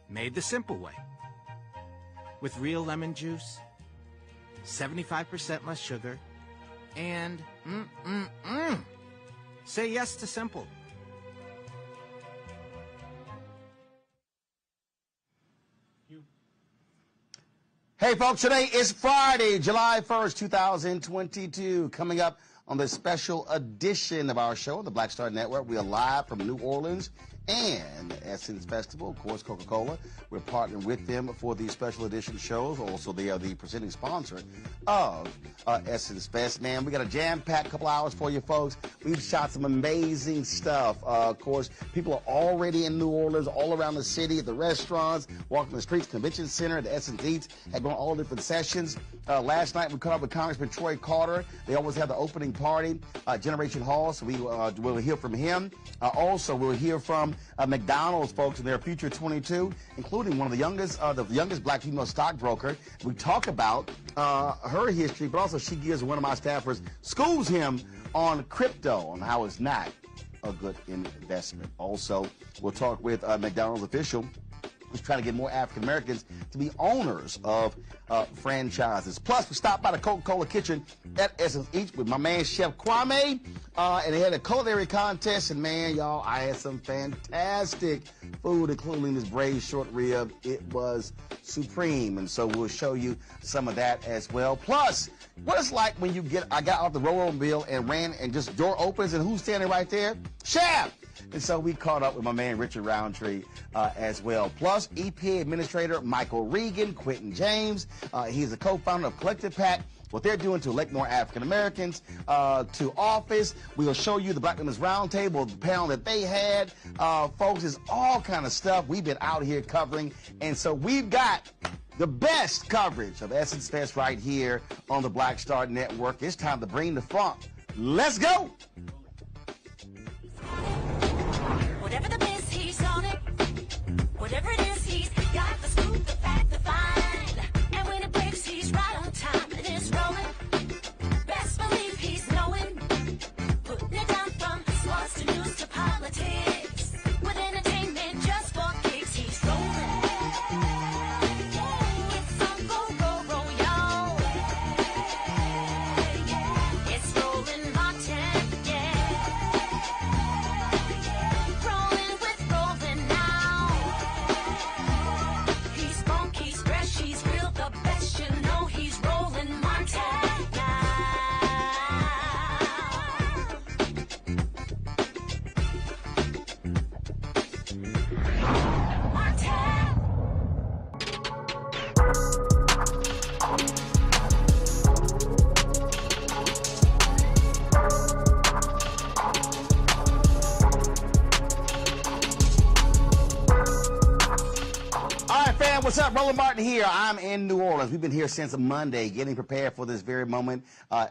Made the simple way. With real lemon juice, 75% less sugar, and say yes to simple. Hey folks, today is Friday, July 1st, 2022. Coming up on this special edition of our show on the Black Star Network, we are live from New Orleans and Essence Festival, of course, Coca-Cola. We're partnering with them for these special edition shows. Also, they are the presenting sponsor of Essence Fest. Man, we got a jam-packed couple hours for you folks. We've shot some amazing stuff. Of course, people are already in New Orleans, all around the city, at the restaurants, walking the streets, convention center, the Essence Eats, had gone all different sessions. Last night, we caught up with Congressman Troy Carter. They always have the opening party, Generation Hall, so we will hear from him. Also, we'll hear from McDonald's folks and their Future 22, including one of the youngest black female stockbroker. We talk about her history, but also she gives one of my staffers, schools him on crypto, on how it's not a good investment. Also, we'll talk with McDonald's official who's trying to get more African Americans to be owners of franchises. Plus, we stopped by the Coca-Cola kitchen at Essence Eats with my man Chef Kwame, and they had a culinary contest, and man, y'all, I had some fantastic food, including this braised short rib. It was supreme, and so we'll show you some of that as well. Plus, what it's like when I got off the Roland and ran, and just door opens, and who's standing right there? Chef! And so we caught up with my man Richard Roundtree as well. Plus, EPA Administrator Michael Regan, Quentin James. He's a co-founder of Collective PAC. What they're doing to elect more African Americans to office. We'll show you the Black Women's Roundtable, the panel that they had. Folks, it's all kind of stuff we've been out here covering. And so we've got the best coverage of Essence Fest right here on the Black Star Network. It's time to bring the funk. Let's go! Whatever the biz, he's on it. Whatever it is, he's got the scoop, the fact, the find. And when it breaks, he's right on time and it's rolling. Best believe he's knowing. Putting it down from sports to news to politics. With entertainment just for kicks, he's rolling. It's on go, y'all. It's Roland Martin, Rolling with Roland now. He's funky, he's fresh, he's real, the best, you know he's Roland Martin now. Martin. All right, fam, what's up? Roland Martin here. I'm in New Orleans. We've been here since Monday, getting prepared for this very moment.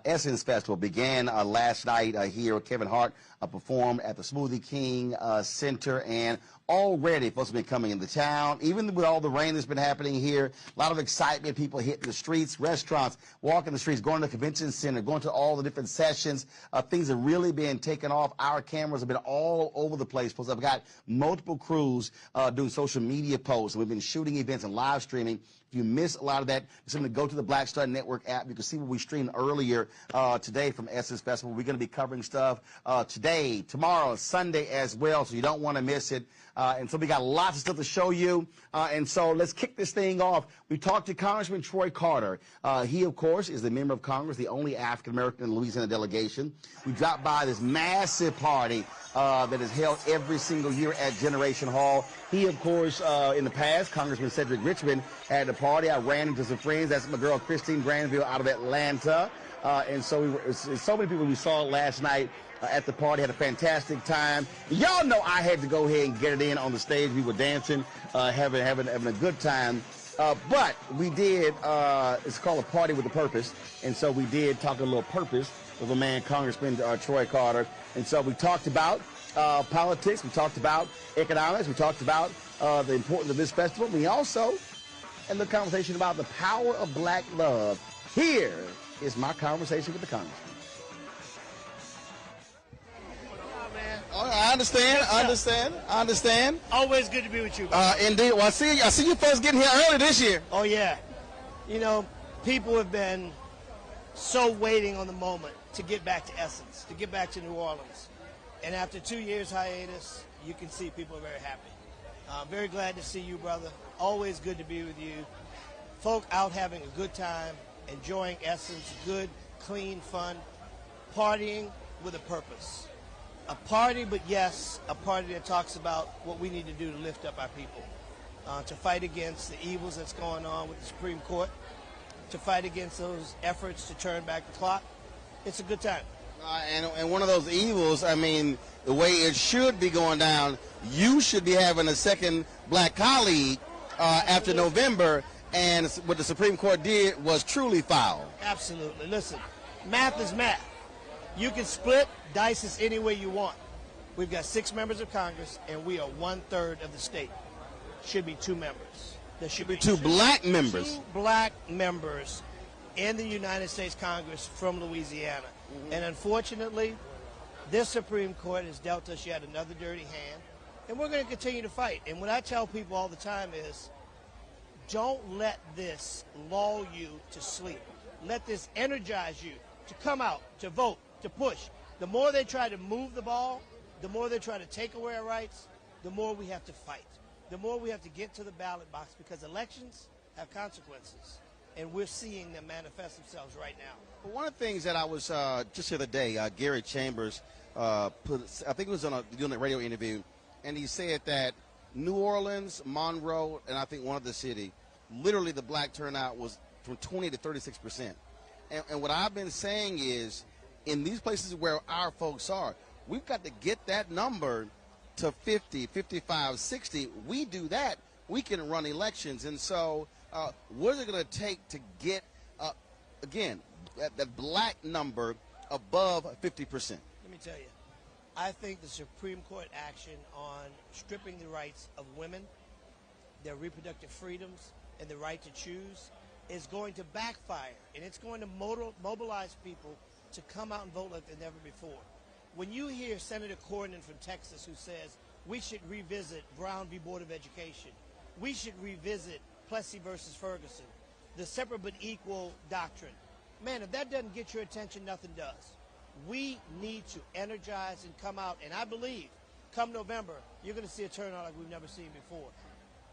Essence Festival began last night here. Kevin Hart performed at the Smoothie King Center, and already folks have been coming into town. Even with all the rain that's been happening here, a lot of excitement, people hitting the streets, restaurants, walking the streets, going to the convention center, going to all the different sessions. Things have really been taken off. Our cameras have been all over the place. Folks, I've got multiple crews doing social media posts. We've been shooting events and live streaming. If you miss a lot of that, simply go to the Black Star Network app. You can see what we streamed earlier today from Essence Festival. We're going to be covering stuff today, tomorrow, Sunday as well, so you don't want to miss it. And so we got lots of stuff to show you. And so let's kick this thing off. We talked to Congressman Troy Carter. He, of course, is the member of Congress, the only African-American in the Louisiana delegation. We dropped by this massive party that is held every single year at Generation Hall. He, of course, in the past, Congressman Cedric Richmond had a party. I ran into some friends. That's my girl Christine Granville out of Atlanta. And so so many people we saw last night at the party, had a fantastic time. Y'all know I had to go ahead and get it in on the stage. We were dancing, having a good time. But we did, it's called a party with a purpose. And so we did talk a little purpose with a man, Congressman Troy Carter. And so we talked about politics, we talked about economics, we talked about the importance of this festival. We also had a little conversation about the power of black love. Here is my conversation with the Congressman. I understand. Always good to be with you. Indeed. Well, I see you folks getting here early this year. Oh, yeah. You know, people have been so waiting on the moment to get back to Essence, to get back to New Orleans. And after 2 years hiatus, you can see people are very happy. Very glad to see you, brother. Always good to be with you. Folk out having a good time, enjoying Essence, good, clean, fun, partying with a purpose. A party, but yes, a party that talks about what we need to do to lift up our people, to fight against the evils that's going on with the Supreme Court, to fight against those efforts to turn back the clock. It's a good time. And one of those evils, I mean, the way it should be going down, you should be having a second black colleague after November, and what the Supreme Court did was truly foul. Absolutely. Listen, math is math. You can split, dice this any way you want. We've got 6 members of Congress, and we are 1/3 of the state. Should be 2 members. There should be 2 black members. 2 black members in the United States Congress from Louisiana. And unfortunately, this Supreme Court has dealt us yet another dirty hand, and we're going to continue to fight. And what I tell people all the time is, don't let this lull you to sleep. Let this energize you to come out, to vote, to push. The more they try to move the ball, the more they try to take away our rights, the more we have to fight. The more we have to get to the ballot box, because elections have consequences, and we're seeing them manifest themselves right now. Well, one of the things that I was just the other day, Gary Chambers I think it was doing a radio interview, and he said that New Orleans, Monroe, and I think one other city, literally the black turnout was from 20 to 36%. And what I've been saying is, in these places where our folks are, we've got to get that number to 50, 55, 60. We do that, we can run elections. And so what is it going to take to get, again, that black number above 50%? Let me tell you, I think the Supreme Court action on stripping the rights of women, their reproductive freedoms, and the right to choose is going to backfire, and it's going to mobilize people to come out and vote like never before. When you hear Senator Cornyn from Texas who says we should revisit Brown v. Board of Education, we should revisit Plessy versus Ferguson, the separate but equal doctrine, man, if that doesn't get your attention, nothing does. We need to energize and come out, and I believe come November, you're going to see a turnout like we've never seen before.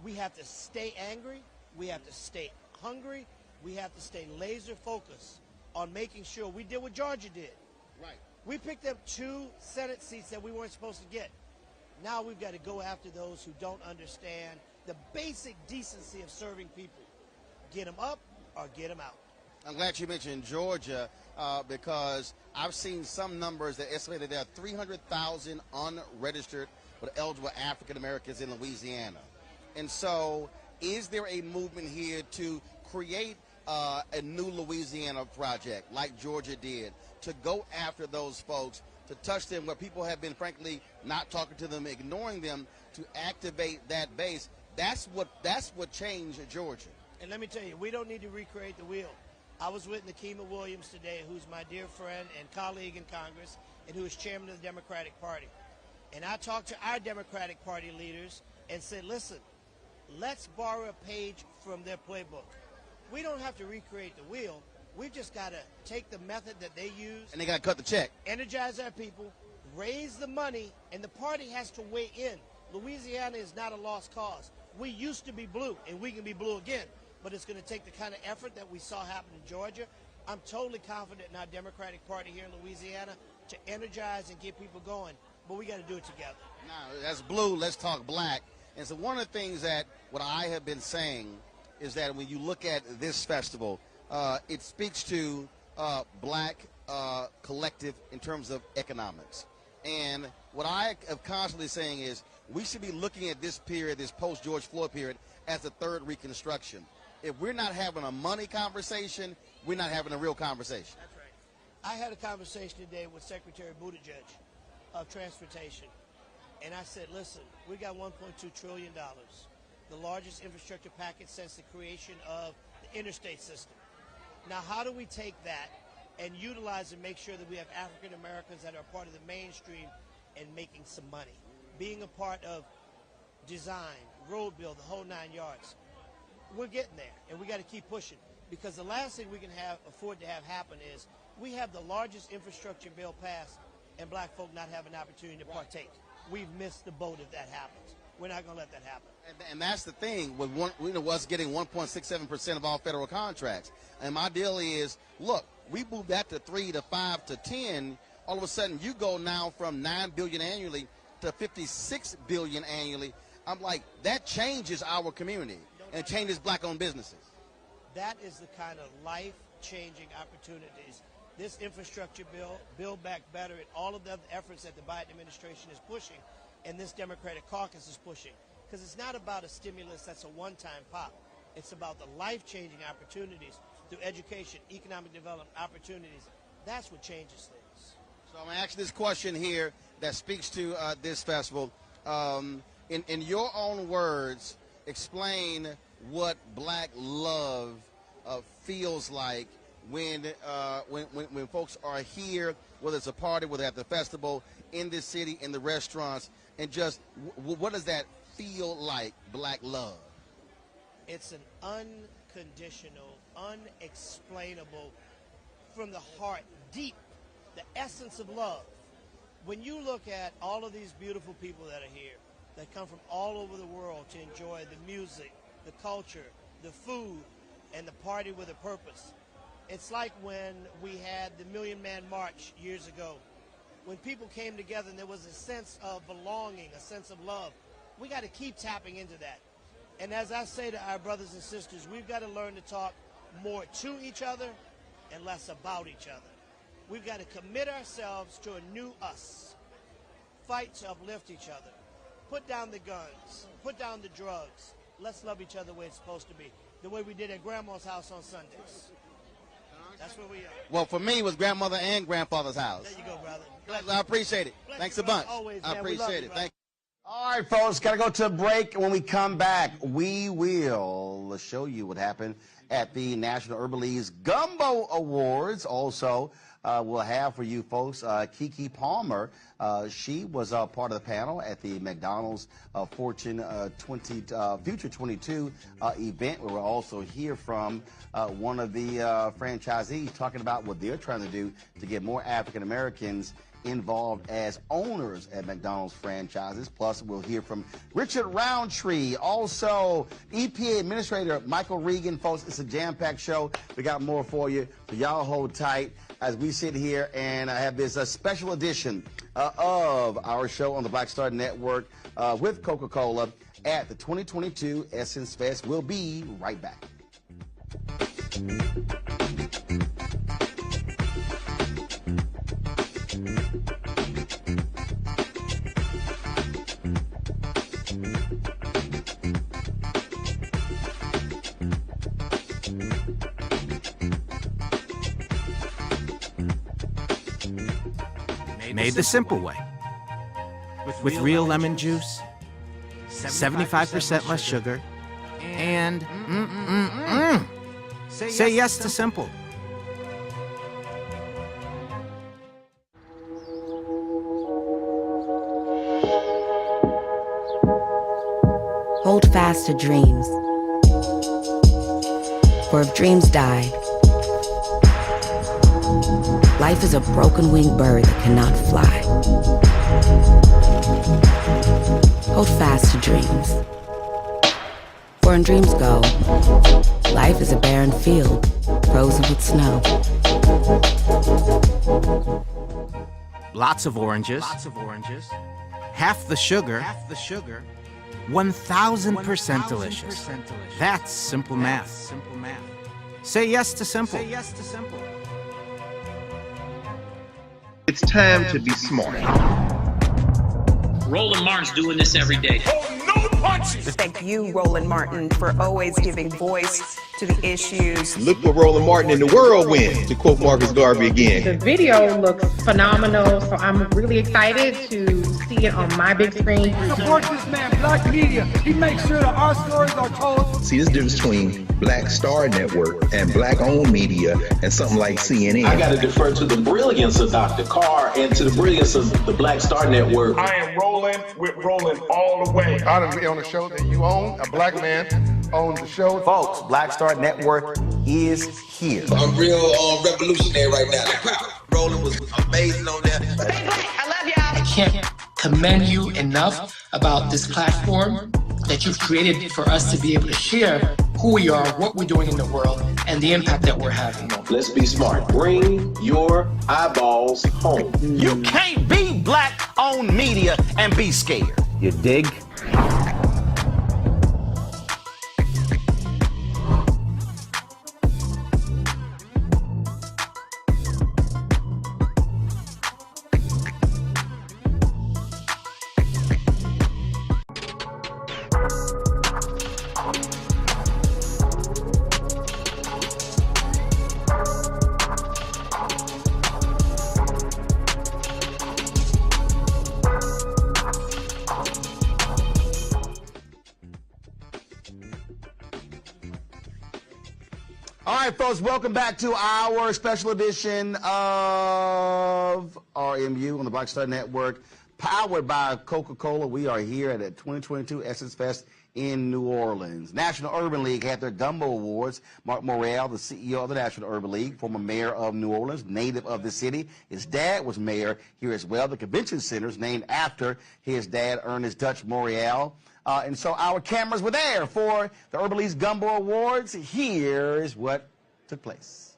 We have to stay angry. We have to stay hungry. We have to stay laser focused on making sure we did what Georgia did. Right. We picked up 2 Senate seats that we weren't supposed to get. Now we've got to go after those who don't understand the basic decency of serving people. Get them up or get them out. I'm glad you mentioned Georgia because I've seen some numbers that estimate that there are 300,000 unregistered but eligible African Americans in Louisiana. And so is there a movement here to create a new Louisiana project like Georgia did, to go after those folks, to touch them where people have been, frankly, not talking to them, ignoring them, to activate that base? That's what changed Georgia. And let me tell you, we don't need to recreate the wheel. I was with Nikema Williams today, who's my dear friend and colleague in Congress, and who is chairman of the Democratic Party. And I talked to our Democratic Party leaders and said, listen, let's borrow a page from their playbook. We don't have to recreate the wheel. We've just got to take the method that they use. And they got to cut the check. Energize our people, raise the money, and the party has to weigh in. Louisiana is not a lost cause. We used to be blue, and we can be blue again. But it's going to take the kind of effort that we saw happen in Georgia. I'm totally confident in our Democratic Party here in Louisiana to energize and get people going. But we got to do it together. Now, that's blue. Let's talk black. And so one of the things that what I have been saying is that when you look at this festival, it speaks to black collective in terms of economics. And what I am constantly saying is we should be looking at this period, this post-George Floyd period, as the third Reconstruction. If we're not having a money conversation, we're not having a real conversation. That's right. I had a conversation today with Secretary Buttigieg of Transportation, and I said, listen, we got $1.2 trillion, the largest infrastructure package since the creation of the interstate system. Now, how do we take that and utilize and make sure that we have African Americans that are part of the mainstream and making some money. Being a part of design, road build, the whole 9 yards. We're getting there, and we got to keep pushing, because the last thing we can afford to have happen is we have the largest infrastructure bill passed and black folk not have an opportunity to partake. We've missed the boat if that happens. We're not going to let that happen. And that's the thing with us getting 1.67% of all federal contracts. And my deal is, look, we moved that to 3 to 5 to 10. All of a sudden, you go now from $9 billion annually to $56 billion annually. I'm like, that changes our community and changes black-owned businesses. That is the kind of life-changing opportunities this infrastructure bill, Build Back Better, and all of the other efforts that the Biden administration is pushing and this Democratic caucus is pushing. Because it's not about a stimulus that's a one-time pop. It's about the life-changing opportunities through education, economic development opportunities. That's what changes things. So I'm going to ask this question here that speaks to this festival. In your own words, explain what black love feels like when folks are here, whether it's a party, whether at the festival, in this city, in the restaurants, and just what does that feel like, black love? It's an unconditional, unexplainable, from the heart, deep, the essence of love. When you look at all of these beautiful people that are here, that come from all over the world to enjoy the music, the culture, the food, and the party with a purpose. It's like when we had the Million Man March years ago. When people came together and there was a sense of belonging, a sense of love. We got to keep tapping into that. And as I say to our brothers and sisters, we've got to learn to talk more to each other and less about each other. We've got to commit ourselves to a new us. Fight to uplift each other. Put down the guns. Put down the drugs. Let's love each other the way it's supposed to be. The way we did at Grandma's house on Sundays. That's where we are. Well, for me, it was grandmother and grandfather's house. There you go, brother. I appreciate it. Bless Thanks you, a bunch. always, I man. We love appreciate you, it. brother. Thank you. All right, folks, got to go to a break. When we come back, we will show you what happened at the National Herbalese Gumbo Awards. Also, we'll have for you folks Kiki Palmer. She was part of the panel at the McDonald's Fortune Future 22 event. We will also hear from one of the franchisees talking about what they're trying to do to get more African Americans involved as owners at McDonald's franchises. Plus, we'll hear from Richard Roundtree, also EPA Administrator Michael Regan. Folks, it's a jam-packed show. We got more for you, so y'all hold tight as we sit here and I have this special edition of our show on the Black Star Network with Coca-Cola at the 2022 Essence Fest. We'll be right back. Made the simple way. With real lemon juice, 75% less sugar, and say yes to simple. Hold fast to dreams. For if dreams die, life is a broken-winged bird that cannot fly. Hold fast to dreams. For when dreams go, life is a barren field, frozen with snow. Lots of oranges. Half the sugar. 1,000% delicious. That's simple math. Say yes to simple. It's time to be smart. Roland Martin's doing this every day. Thank you, Roland Martin, for always giving voice to the issues. Look for Roland Martin in the whirlwind, to quote Marcus Garvey again. The video looks phenomenal, so I'm really excited to see see it on my big screen. Support this man, Black Media. He makes sure that our stories are told. See, this difference between Black Star Network and Black-owned media and something like CNN. I got to defer to the brilliance of Dr. Carr and to the brilliance of the Black Star Network. I am Roland with Roland all the way. Honored to be on a show that you own. A black man owns the show. Folks, Black Star Network is here. I'm real revolutionary right now. Roland was amazing on there. Stay black. I love y'all. I can't commend you enough about this platform that you've created for us to be able to share who we are, what we're doing in the world, and the impact that we're having. Let's be smart. Bring your eyeballs home. You can't be black-owned media and be scared. You dig? All right, folks, welcome back to our special edition of RMU on the Black Star Network, powered by Coca-Cola. We are here at the 2022 Essence Fest in New Orleans. National Urban League had their Gumbo Awards. Mark Morrell, the CEO of the National Urban League, former mayor of New Orleans, native of the city. His dad was mayor here as well. The convention center is named after his dad, Ernest Dutch Morrell. And so our cameras were there for the Urban League's Gumbo Awards. Here's what took place.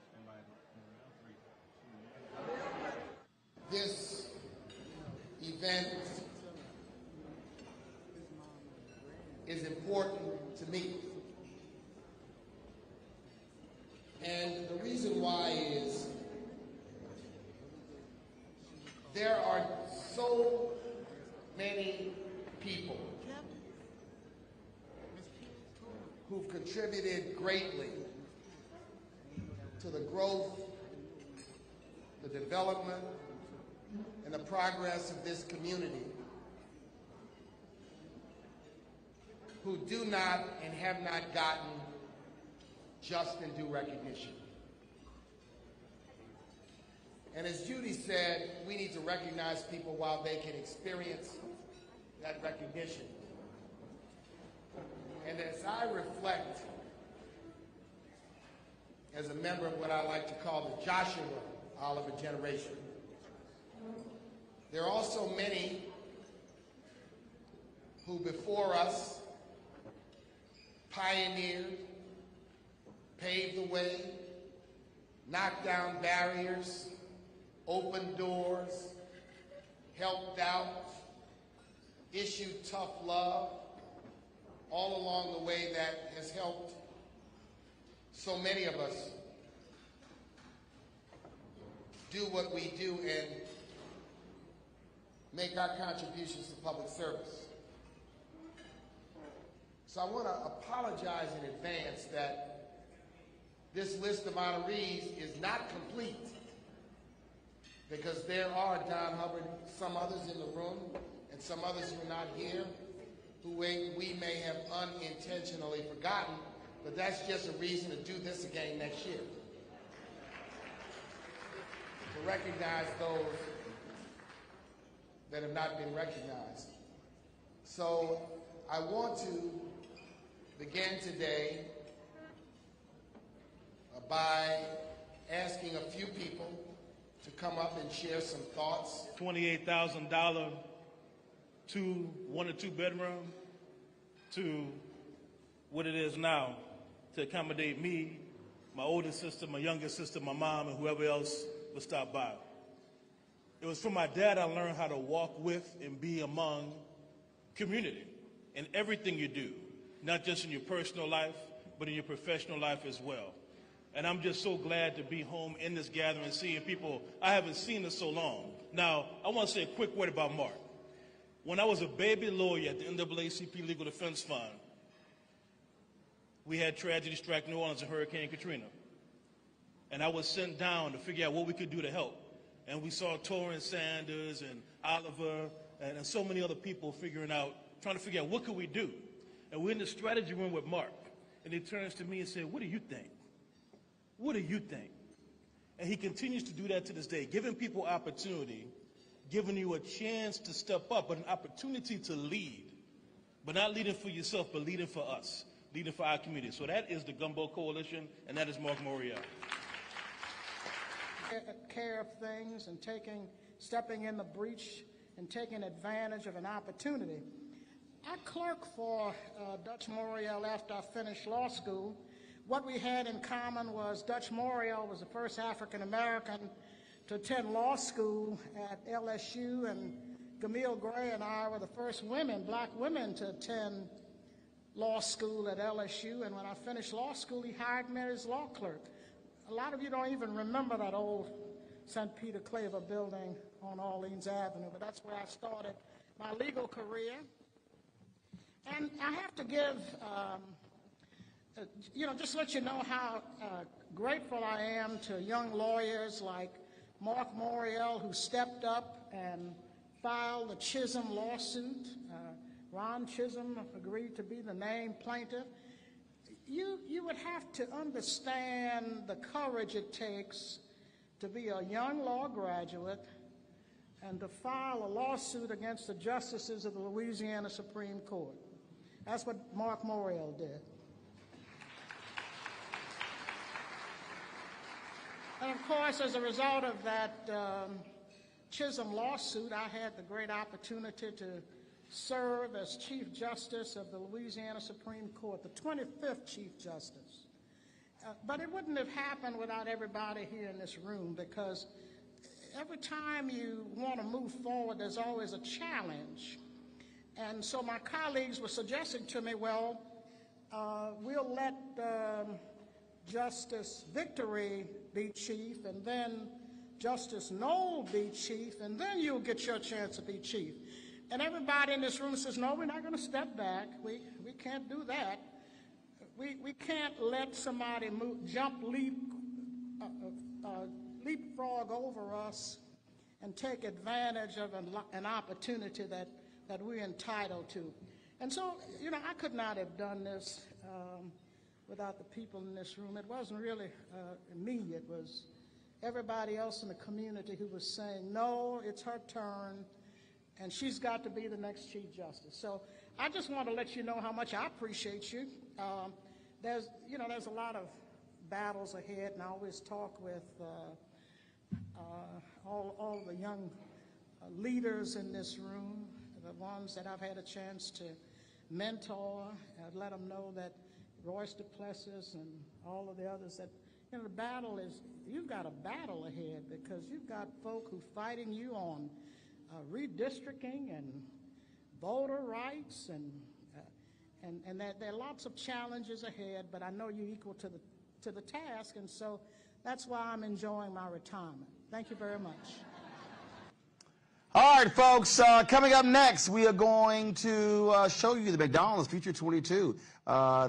This event is important to me. And the reason why is there are so many people who've contributed greatly to the growth, the development, and the progress of this community, who do not and have not gotten just and due recognition. And as Judy said, we need to recognize people while they can experience that recognition. And as I reflect as a member of what I like to call the Joshua Oliver generation, there are also many who before us pioneered, paved the way, knocked down barriers, opened doors, helped out, issued tough love, all along the way that has helped so many of us do what we do and make our contributions to public service. So I want to apologize in advance that this list of honorees is not complete, because there are, Don Hubbard, some others in the room and some others who are not here who we may have unintentionally forgotten, but that's just a reason to do this again next year. To recognize those that have not been recognized. So I want to begin today by asking a few people to come up and share some thoughts. $28,000 1 or 2 bedroom to what it is now, to accommodate me, my older sister, my younger sister, my mom, and whoever else would stop by. It was from my dad I learned how to walk with and be among community in everything you do, not just in your personal life, but in your professional life as well. And I'm just so glad to be home in this gathering, seeing people I haven't seen in so long. Now, I want to say a quick word about Mark. When I was a baby lawyer at the NAACP Legal Defense Fund, we had tragedy strike New Orleans in Hurricane Katrina. And I was sent down to figure out what we could do to help. And we saw Torrance Sanders and Oliver and so many other people trying to figure out what could we do. And we're in the strategy room with Mark, and he turns to me and said, "What do you think? What do you think?" And he continues to do that to this day, giving people opportunity, giving you a chance to step up, but an opportunity to lead. But not leading for yourself, but leading for us, leading for our community. So that is the Gumbo Coalition, and that is Mark Morial. Care of things and stepping in the breach and taking advantage of an opportunity. I clerked for Dutch Morial after I finished law school. What we had in common was Dutch Morial was the first African American to attend law school at LSU, and Camille Gray and I were the first black women to attend law school at LSU. And when I finished law school, he hired me as law clerk. A lot of you don't even remember that old St. Peter Claver building on Orleans Avenue, but that's where I started my legal career. And I have to give, just let you know how grateful I am to young lawyers like Mark Morial, who stepped up and filed the Chisholm lawsuit. Ron Chisholm agreed to be the named plaintiff. You would have to understand the courage it takes to be a young law graduate and to file a lawsuit against the justices of the Louisiana Supreme Court. That's what Mark Morial did. And of course, as a result of that Chisholm lawsuit, I had the great opportunity to serve as Chief Justice of the Louisiana Supreme Court, the 25th Chief Justice. But it wouldn't have happened without everybody here in this room, because every time you want to move forward, there's always a challenge. And so my colleagues were suggesting to me, well, we'll let Justice Victory be chief, and then Justice Knoll be chief, and then you'll get your chance to be chief. And everybody in this room says, no, we're not going to step back. We can't do that. We can't let somebody leapfrog over us and take advantage of an opportunity that we're entitled to. And so, I could not have done this without the people in this room. It wasn't really me. It was everybody else in the community who was saying, no, it's her turn, and she's got to be the next Chief Justice. So I just want to let you know how much I appreciate you. There's a lot of battles ahead, and I always talk with all the young leaders in this room, the ones that I've had a chance to mentor. I'd let them know that Royce Duplessis and all of the others, that the battle is, you've got a battle ahead, because you've got folk who are fighting you on redistricting and voter rights, and that there are lots of challenges ahead, but I know you're equal to the task, and so that's why I'm enjoying my retirement. Thank you very much. All right, folks, coming up next, we are going to show you the McDonald's Future 22.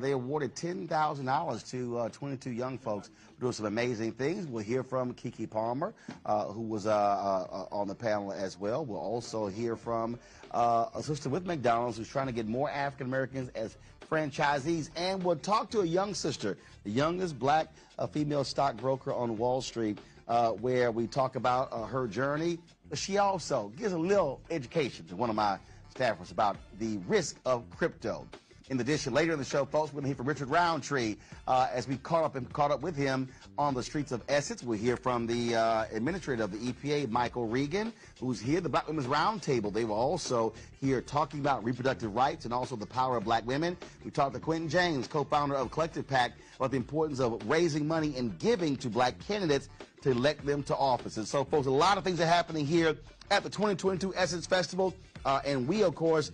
They awarded $10,000 to 22 young folks who doing some amazing things. We'll hear from Keke Palmer, who was on the panel as well. We'll also hear from a sister with McDonald's who's trying to get more African Americans as franchisees. And we'll talk to a young sister, the youngest black female stockbroker on Wall Street, where we talk about her journey. But she also gives a little education to one of my staffers about the risk of crypto. In addition, later in the show, folks, we're going to hear from Richard Roundtree as we caught up with him on the streets of Essex. We'll hear from the administrator of the EPA, Michael Regan, who's here, the Black Women's Roundtable. They were also here talking about reproductive rights and also the power of black women. We talked to Quentin James, co-founder of Collective PAC, about the importance of raising money and giving to black candidates to elect them to office. And so, folks, a lot of things are happening here at the 2022 Essence Festival. And we, of course,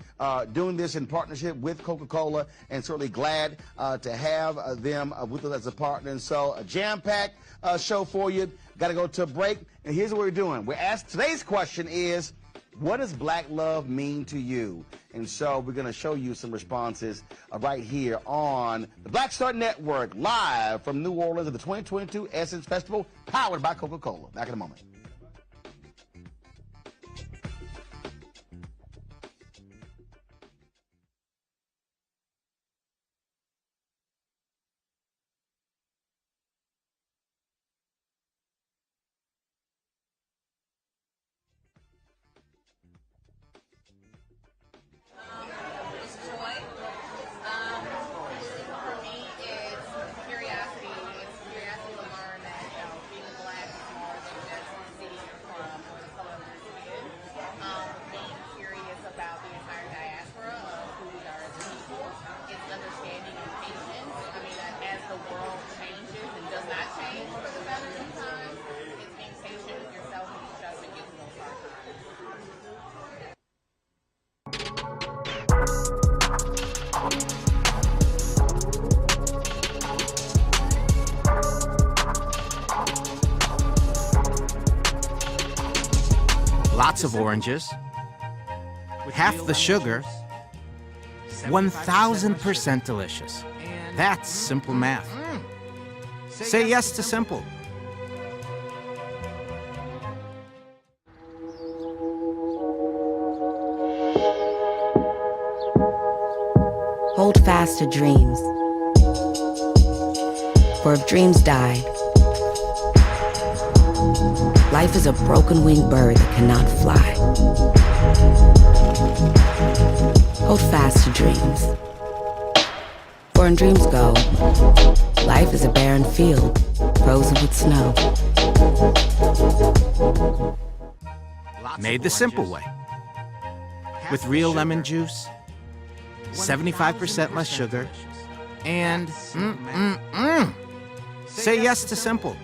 doing this in partnership with Coca-Cola, and certainly glad to have them with us as a partner. And so a jam-packed show for you. Got to go to a break. And here's what we're doing. Today's question is, what does black love mean to you? And so we're going to show you some responses right here on the Black Star Network, live from New Orleans at the 2022 Essence Festival, powered by Coca-Cola. Back in a moment. lots of oranges, half the sugar, 1,000% delicious. That's simple math. Say yes to simple. Hold fast to dreams. For if dreams die, life is a broken-winged bird that cannot fly. Hold fast to dreams. For when dreams go, life is a barren field, frozen with snow. Made the simple way. With real lemon juice, 75% less sugar, and say yes to simple.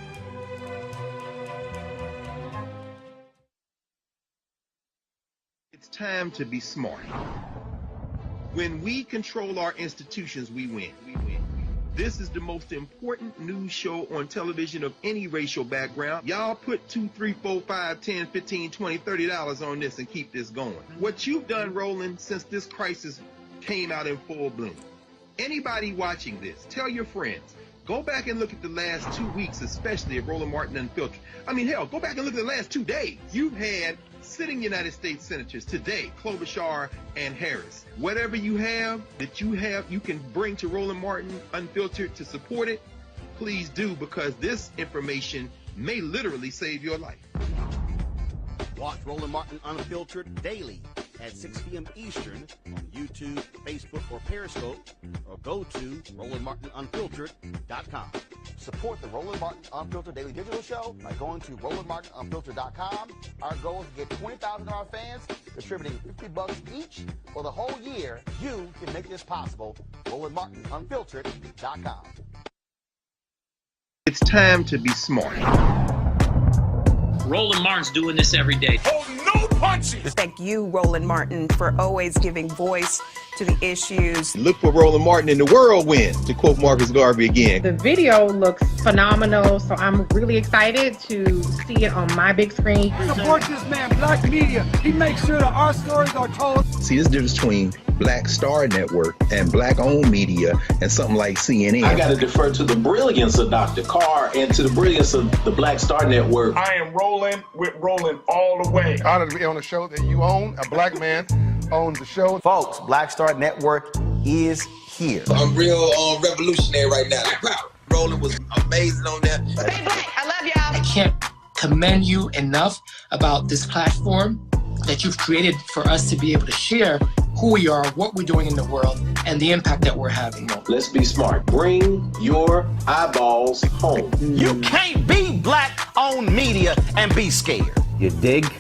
It's time to be smart. When we control our institutions, we win. This is the most important news show on television of any racial background. Y'all put $2, $3, $4, $5, $10, $15, $20, $30 on this and keep this going. What you've done, Roland, since this crisis came out in full bloom. Anybody watching this, tell your friends. Go back and look at the last 2 weeks, especially of Roland Martin Unfiltered. I mean, hell, go back and look at the last 2 days. You've had sitting United States senators today, Klobuchar and Harris. Whatever you have that you can bring to Roland Martin Unfiltered to support it, please do, because this information may literally save your life. Watch Roland Martin Unfiltered daily at 6 p.m. Eastern on YouTube, Facebook, or Periscope, or go to RolandMartinUnfiltered.com. Support the Roland Martin Unfiltered Daily Digital Show by going to RolandMartinUnfiltered.com. Our goal is to get 20,000 of our fans contributing $50 each for the whole year. You can make this possible. RolandMartinUnfiltered.com. It's time to be smart. Roland Martin's doing this every day. Oh, no punches! Thank you, Roland Martin, for always giving voice to the issues. Look for Roland Martin in the whirlwind, to quote Marcus Garvey again. The video looks phenomenal, so I'm really excited to see it on my big screen. Support this man, Black Media. He makes sure that our stories are told. See, there's a difference between Black Star Network and Black-owned media and something like CNN. I got to defer to the brilliance of Dr. Carr and to the brilliance of the Black Star Network. I am rolling with Roland all the way. Honored to be on a show that you own. A black man owns the show. Folks, Black Star Network is here. I'm real revolutionary right now. Roland was amazing on that. Stay black. I love y'all. I can't commend you enough about this platform that you've created for us to be able to share who we are, what we're doing in the world, and the impact that we're having. Let's be smart. Bring your eyeballs home. You can't be black-owned media and be scared. You dig?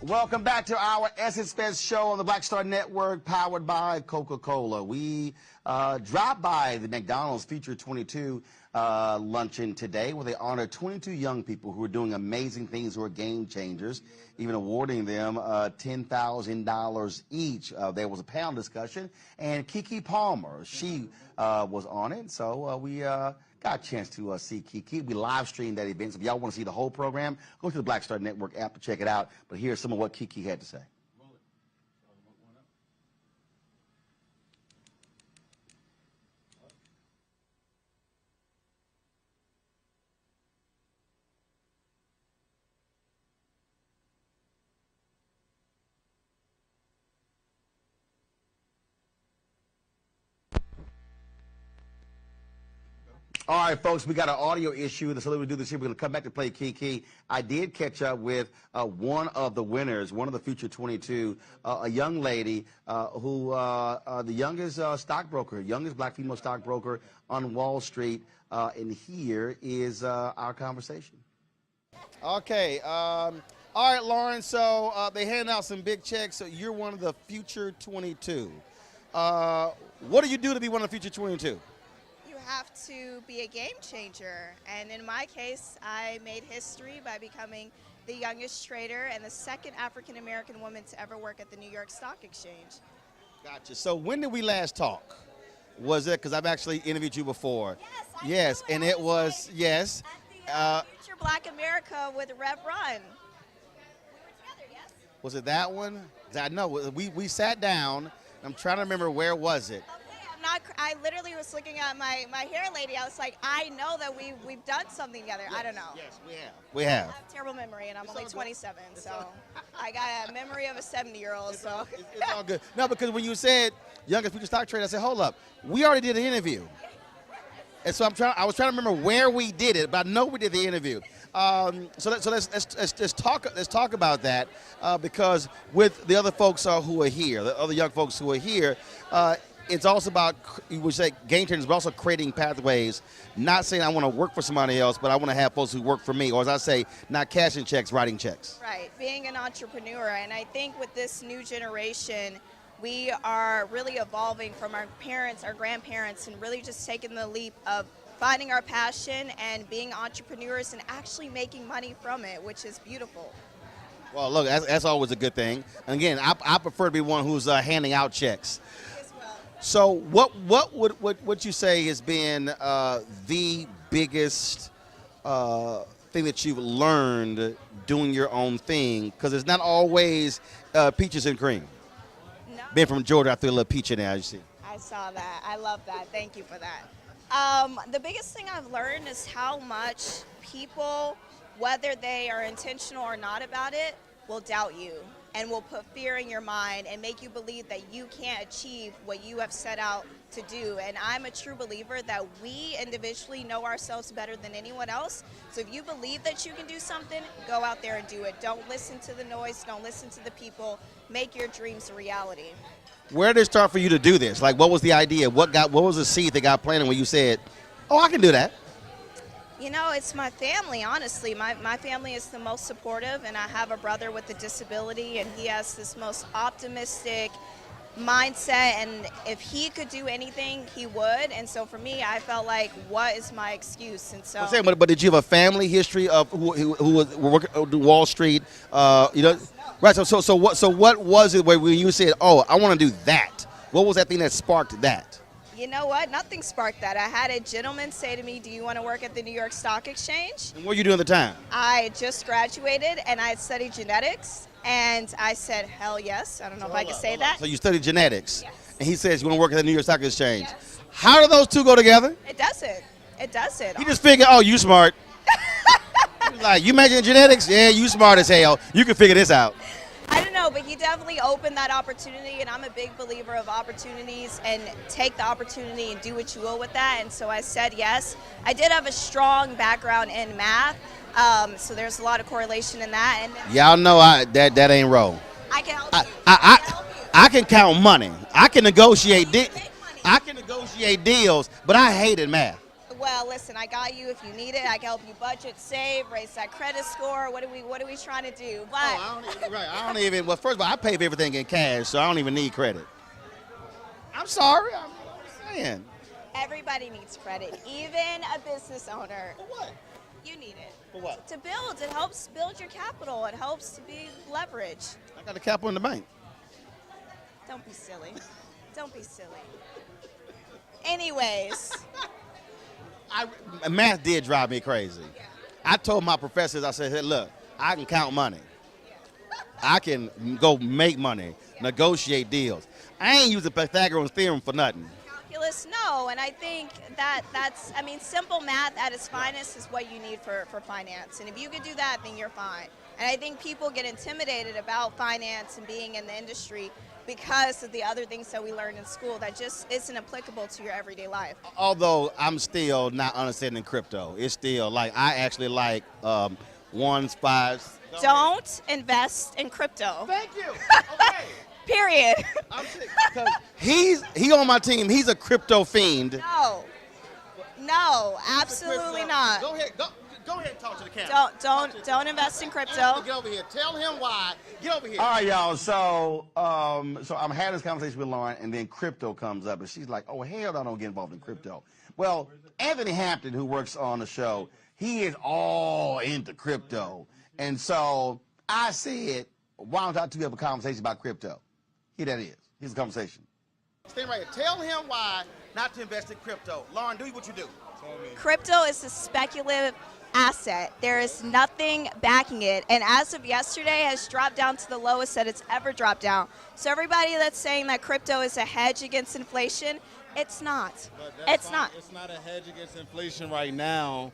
Welcome back to our Essence Fest show on the Black Star Network, powered by Coca-Cola. We dropped by the McDonald's Future 22 luncheon today, where they honored 22 young people who are doing amazing things, who are game changers, even awarding them $10,000 each. There was a panel discussion, and Keke Palmer, she was on it, so we got a chance to see Keke. We live streamed that event, so if y'all want to see the whole program, go to the Black Star Network app to check it out. But here's some of what Keke had to say. All right, folks, we got an audio issue. So we do this here. We're going to come back to play Kiki. I did catch up with one of the winners, one of the Future 22, a young lady who the youngest stockbroker, youngest black female stockbroker on Wall Street. And here is our conversation. Okay. All right, Lauren. So they handed out some big checks. So you're one of the Future 22. What do you do to be one of the Future 22? Have to be a game changer, and in my case I made history by becoming the youngest trader and the second African American woman to ever work at the New York Stock Exchange. Gotcha. So when did we last talk? Was it, because I've actually interviewed you before? Yes, and it was yes. Future Black America with Rev Run. We were together, yes. Was it that one? I know we sat down. I'm trying to remember, where was it? I literally was looking at my hair lady. I was like, I know that we've done something together. Yes, I don't know. Yes, we have. We have. I have terrible memory, and I'm only 27, so I got a memory of a 70-year-old. So it's all good. No, because when you said youngest future stock trader, I said, hold up, we already did an interview, and so I was trying to remember where we did it, but I know we did the interview. So let's talk about that because with the other folks who are here, the other young folks who are here. It's also about, you would say, game changers, but also creating pathways. Not saying I want to work for somebody else, but I want to have folks who work for me, or as I say, not cashing checks, writing checks. Right, being an entrepreneur. And I think with this new generation, we are really evolving from our parents, our grandparents, and really just taking the leap of finding our passion and being entrepreneurs and actually making money from it, which is beautiful. Well, look, that's always a good thing. And again, I prefer to be one who's handing out checks. So what would you say has been the biggest thing that you've learned doing your own thing? Because it's not always peaches and cream. No. Being from Georgia, I threw a little peach in there, as you see. I saw that. I love that. Thank you for that. The biggest thing I've learned is how much people, whether they are intentional or not about it, will doubt you and will put fear in your mind and make you believe that you can't achieve what you have set out to do. And I'm a true believer that we individually know ourselves better than anyone else. So if you believe that you can do something, go out there and do it. Don't listen to the noise. Don't listen to the people. Make your dreams a reality. Where did it start for you to do this? Like, what was the idea? What was the seed that got planted when you said, oh, I can do that? You know, it's my family, honestly. My family is the most supportive, and I have a brother with a disability, and he has this most optimistic mindset, and if he could do anything, he would. And so for me, I felt like, what is my excuse? And so. But did you have a family history of who was working on Wall Street? You know, right. So what was it when you said, oh, I want to do that? What was that thing that sparked that? You know what? Nothing sparked that. I had a gentleman say to me, do you want to work at the New York Stock Exchange? And what were you doing at the time? I had just graduated, and I had studied genetics, and I said, hell yes. I don't know if I can say that. So you studied genetics, yes. And he says you want to work at the New York Stock Exchange. Yes. How do those two go together? It doesn't. It doesn't. He just figured, oh, you smart. Like, you majoring in genetics? Yeah, you smart as hell. You can figure this out. I don't know, but he definitely opened that opportunity, and I'm a big believer of opportunities, and take the opportunity and do what you will with that. And so I said yes. I did have a strong background in math, so there's a lot of correlation in that. And y'all know that ain't wrong. I can help you. I can count money. I can negotiate deals, but I hated math. Well, listen, I got you if you need it. I can help you budget, save, raise that credit score. What are we trying to do? But I don't even. Well, first of all, I pay for everything in cash, so I don't even need credit. I'm sorry. I'm saying. Everybody needs credit, even a business owner. For what? You need it. For what? To build. It helps build your capital. It helps to be leverage. I got the capital in the bank. Don't be silly. Don't be silly. Anyways. Math did drive me crazy. Yeah. I told my professors, I said, hey, look, I can count money. I can go make money, negotiate deals. I ain't using Pythagorean theorem for nothing. Calculus, no, and I think that's simple math at its finest is what you need for finance. And if you could do that, then you're fine. And I think people get intimidated about finance and being in the industry. because of the other things that we learn in school that just isn't applicable to your everyday life. Although I'm still not understanding crypto. It's still like, I actually like ones, fives. Don't invest in crypto. Thank you. Okay. Period. He on my team. He's a crypto fiend. No, absolutely not. Go ahead and talk to the camera. Don't invest in crypto. Get over here. Tell him why. Get over here. All right, y'all. So I'm having this conversation with Lauren, and then crypto comes up, and she's like, "Oh hell, no, I don't get involved in crypto." Well, Anthony Hampton, who works on the show, he is all into crypto, and so I said, "Why don't I two have a conversation about crypto?" Here that is. Here's the conversation. Stand right here. Tell him why not to invest in crypto. Lauren, do what you do. Crypto is a speculative asset. There is nothing backing it, and as of yesterday has dropped down to the lowest that it's ever dropped down. So everybody that's saying that crypto is a hedge against inflation, it's not. It's not. It's not a hedge against inflation right now.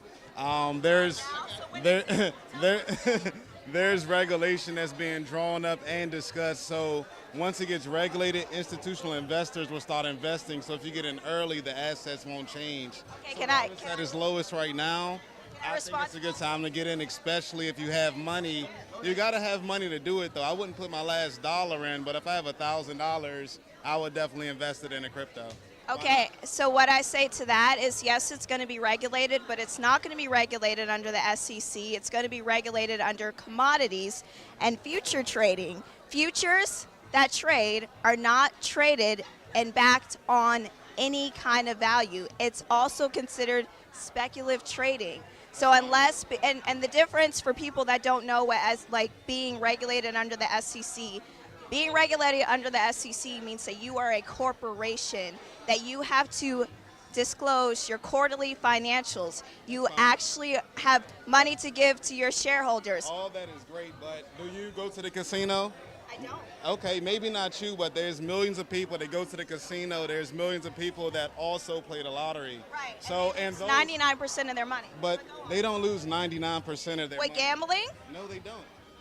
There's regulation that's being drawn up and discussed. So once it gets regulated, institutional investors will start investing. So if you get in early, the assets won't change. Okay, so at its lowest right now, I think it's a good time to get in, especially if you have money. You got to have money to do it, though. I wouldn't put my last dollar in, but if I have $1,000, I would definitely invest it in a crypto. Okay, so what I say to that is, yes, it's going to be regulated, but it's not going to be regulated under the SEC. It's going to be regulated under commodities and future trading. Futures that trade are not traded and backed on any kind of value. It's also considered speculative trading. So unless, and the difference for people that don't know what as like being regulated under the SEC, being regulated under the SEC means that you are a corporation, that you have to disclose your quarterly financials. You actually have money to give to your shareholders. All that is great, but do you go to the casino? I don't. Okay, maybe not you, but there's millions of people that go to the casino. There's millions of people that also play the lottery. Right. So and 99% of their money. But they don't lose 99% of their money. Wait, gambling? No, they don't.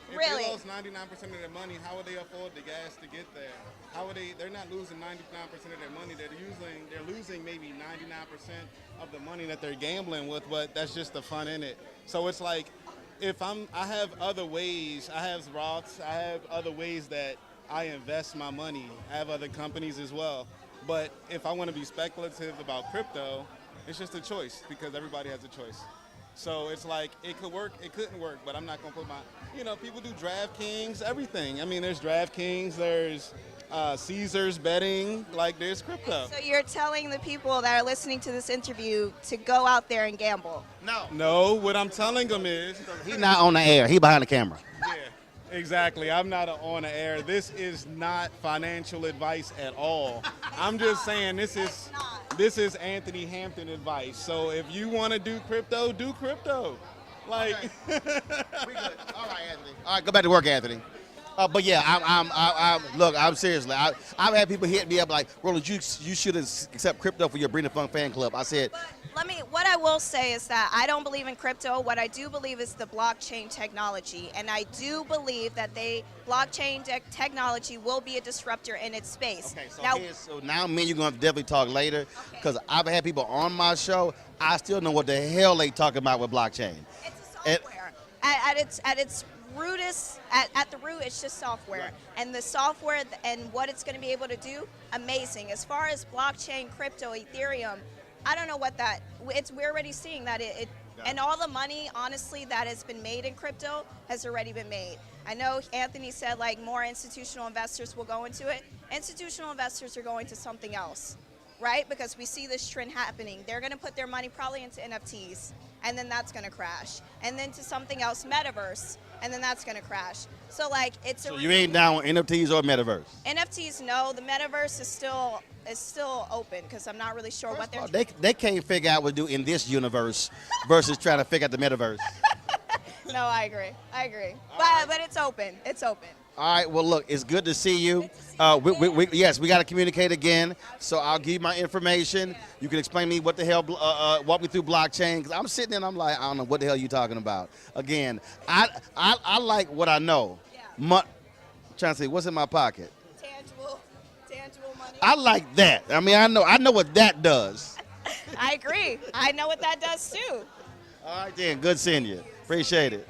If Really? they lost 99% of their money, how would they afford the gas to get there? How would they? They're not losing 99% of their money. They're losing maybe 99% of the money that they're gambling with, but that's just the fun in it. So it's like, I have other ways. I have Roths. I have other ways that I invest my money. I have other companies as well. But if I want to be speculative about crypto, it's just a choice because everybody has a choice. So it's like, it could work, it couldn't work, but I'm not going to put people do DraftKings, everything. I mean, there's DraftKings, there's Caesars betting, like there's crypto. So you're telling the people that are listening to this interview to go out there and gamble? No, what I'm telling them is... He's not on the air, he behind the camera. Yeah, exactly. I'm not on the air. This is not financial advice at all. I'm just saying this is Anthony Hampton advice. So if you want to do crypto, do crypto. Like, okay. We good. All right, Anthony. All right, go back to work, Anthony. But yeah, I'm seriously. I've had people hit me up like, Roland, you should accept crypto for your Bring the Funk fan club. I said. But what I will say is that I don't believe in crypto. What I do believe is the blockchain technology, and I do believe that blockchain technology will be a disruptor in its space. Okay, so now me and you're gonna have to definitely talk later, because I've had people on my show. I still know what the hell they talking about with blockchain. It's a software. At its at the root, it's just software. Right. And the software and what it's going to be able to do, amazing. As far as blockchain, crypto, Ethereum, I don't know what we're already seeing that and all the money, honestly, that has been made in crypto has already been made. I know Anthony said like more institutional investors will go into it. Institutional investors are going to something else, right? Because we see this trend happening. They're going to put their money probably into NFTs, and then that's going to crash. And then to something else, metaverse, and then that's going to crash. So like So you ain't down with NFTs or metaverse? NFTs, no. The metaverse is still open because I'm not really sure what they're doing. They can't figure out what to do in this universe versus trying to figure out the metaverse. No, I agree. But it's open. It's open. All right, well, look, it's good to see you. Yes, we got to communicate again, so I'll give you my information. You can explain to me what the hell, walk me through blockchain, because I'm sitting there and I'm like, I don't know what the hell you're talking about. Again, I like what I know. Yeah. Trying to say, what's in my pocket? Tangible. I like that. I mean, I know what that does. I agree. I know what that does too. All right, then. Good seeing you. Appreciate it.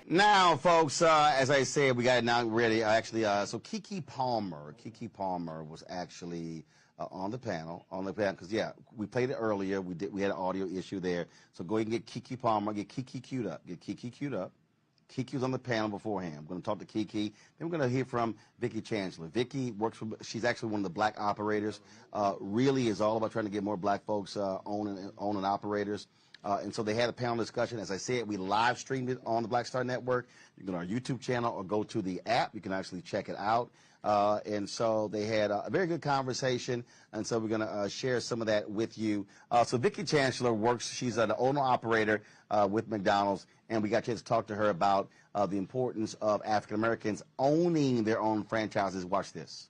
Now, folks, as I said, we got it now ready. So Keke Palmer was actually on the panel, because we played it earlier. We had an audio issue there. So go ahead and get Keke Palmer, get Keke queued up. Keke was on the panel beforehand. I'm going to talk to Keke. Then we're going to hear from Vicki Chancellor. Vicki she's actually one of the black operators. Really is all about trying to get more black folks owning operators. And so they had a panel discussion. As I said, we live streamed it on the Black Star Network. You can go to our YouTube channel or go to the app. You can actually check it out. And so they had a very good conversation. And so we're going to share some of that with you. So Vicki Chancellor she's an owner-operator with McDonald's. And we got a chance to talk to her about the importance of African Americans owning their own franchises. Watch this.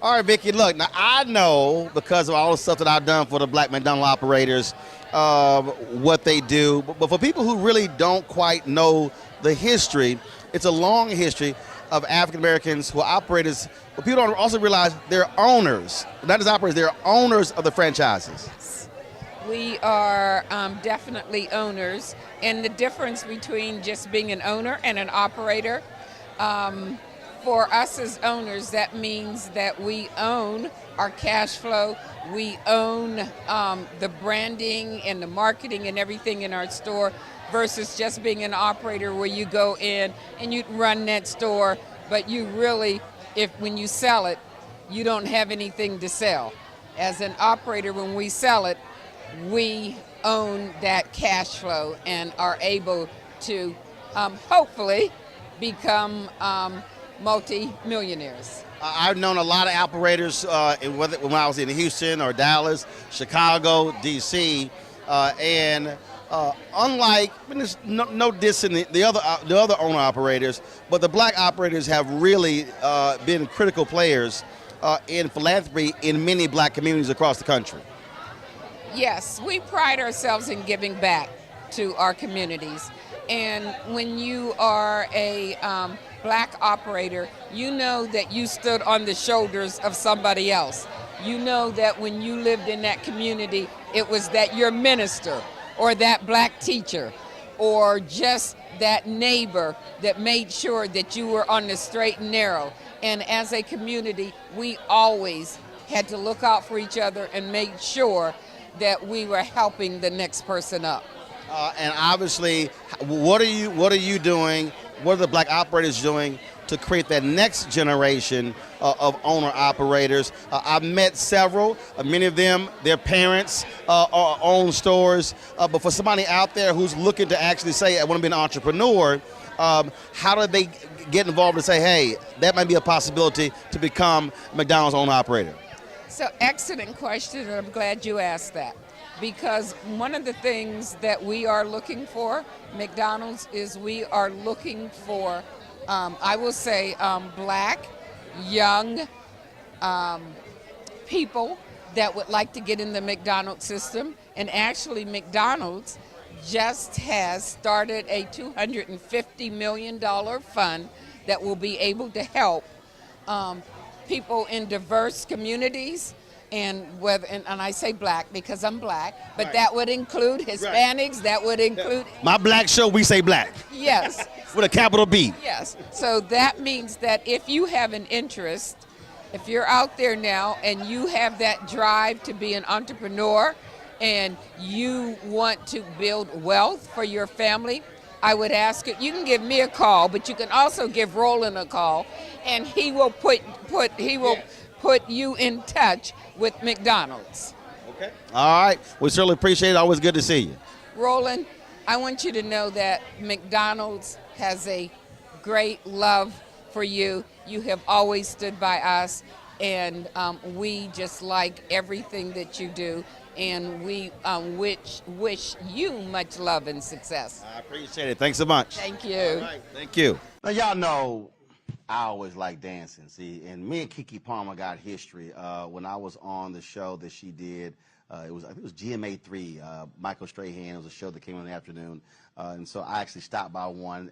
All right, Vicki, look, now I know because of all the stuff that I've done for the black McDonald's operators, what they do. But for people who really don't quite know the history, it's a long history of African Americans who are operators. But people don't also realize they're owners. Not just operators, they're owners of the franchises. We are definitely owners, and the difference between just being an owner and an operator, for us as owners, that means that we own our cash flow, we own the branding and the marketing and everything in our store, versus just being an operator where you go in and you run that store, but you really, when you sell it, you don't have anything to sell. As an operator, when we sell it, we own that cash flow and are able to hopefully become multi-millionaires. I've known a lot of operators when I was in Houston or Dallas, Chicago, D.C., and unlike, there's no dissing the other owner operators, but the black operators have really been critical players in philanthropy in many black communities across the country. Yes, we pride ourselves in giving back to our communities. And when you are a black operator, you know that you stood on the shoulders of somebody else. You know that when you lived in that community, it was that your minister or that black teacher or just that neighbor that made sure that you were on the straight and narrow. And as a community, we always had to look out for each other and make sure that we were helping the next person up. And obviously, what are you doing? What are the black operators doing to create that next generation of owner operators? I've met several. Many of them, their parents own stores. But for somebody out there who's looking to actually say, I want to be an entrepreneur, how do they get involved and say, hey, that might be a possibility to become McDonald's owner operator? So excellent question, and I'm glad you asked that. Because one of the things that we are looking for, McDonald's, is we are looking for, I will say, black, young people that would like to get in the McDonald's system. And actually, McDonald's just has started a $250 million fund that will be able to help people in diverse communities, and I say black because I'm black, but right. That would include Hispanics, right. That would include... My black show, we say black. Yes. With a capital B. Yes. So that means that if you have an interest, if you're out there now and you have that drive to be an entrepreneur and you want to build wealth for your family, I would ask you can give me a call, but you can also give Roland a call, and he will put you in touch with McDonald's. Okay. All right. We certainly appreciate it. Always good to see you. Roland, I want you to know that McDonald's has a great love for you. You have always stood by us, and we just like everything that you do. And we wish you much love and success. I appreciate it. Thanks so much. Thank you. All right. Thank you. Now, y'all know I always like dancing, see, and me and Keke Palmer got history when I was on the show that she did I think it was GMA3, Michael Strahan. It was a show that came on in the afternoon. And so I actually stopped by one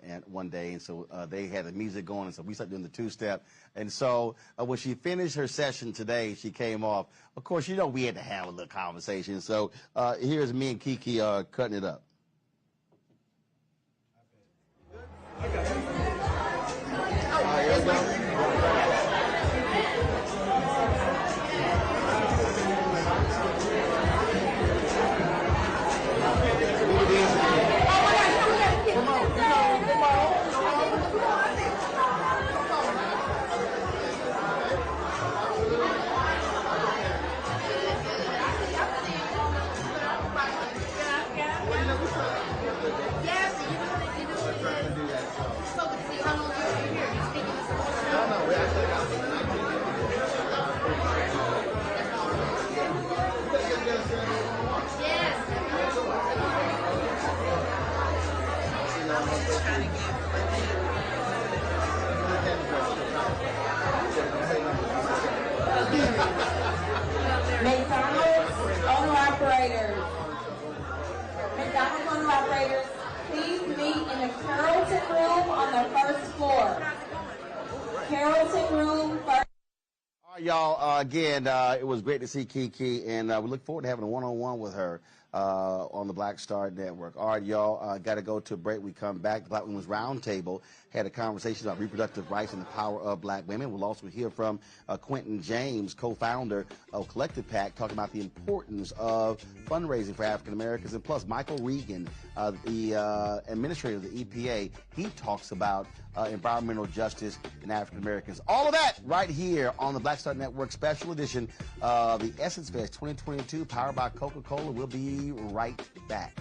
day, and so they had the music going, and so we started doing the two-step. And so when she finished her session today, she came off. Of course, you know we had to have a little conversation. So here's me and Kiki cutting it up. McDonald's owner-operators. McDonald's owner-operators, please meet in the Carrollton room on the first floor. Carrollton room first. All right, y'all, again, it was great to see Kiki, and we look forward to having a one-on-one with her on the Black Star Network. All right, y'all, got to go to a break. We come back. The Black Women's Roundtable had a conversation about reproductive rights and the power of black women. We'll also hear from Quentin James, co-founder of Collective PAC, talking about the importance of fundraising for African Americans. And plus, Michael Regan, the administrator of the EPA, he talks about environmental justice in African Americans. All of that right here on the Black Star Network special edition of the Essence Fest 2022, powered by Coca-Cola. We'll be right back.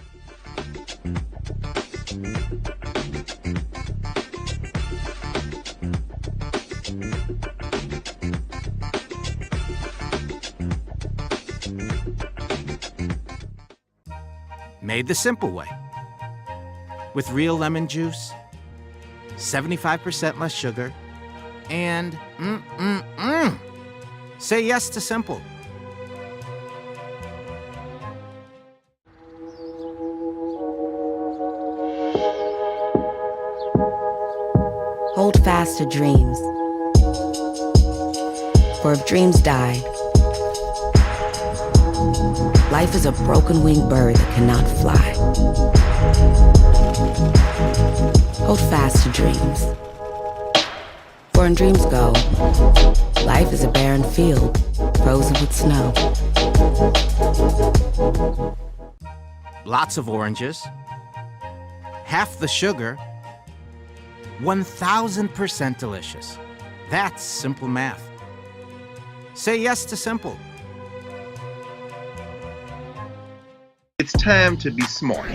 Made the simple way. With real lemon juice, 75% less sugar, and say yes to simple. Hold fast to dreams. For if dreams die, life is a broken-winged bird that cannot fly. Hold fast to dreams. For when dreams go, life is a barren field, frozen with snow. Lots of oranges, half the sugar, 1,000% delicious. That's simple math. Say yes to simple. It's time to be smart.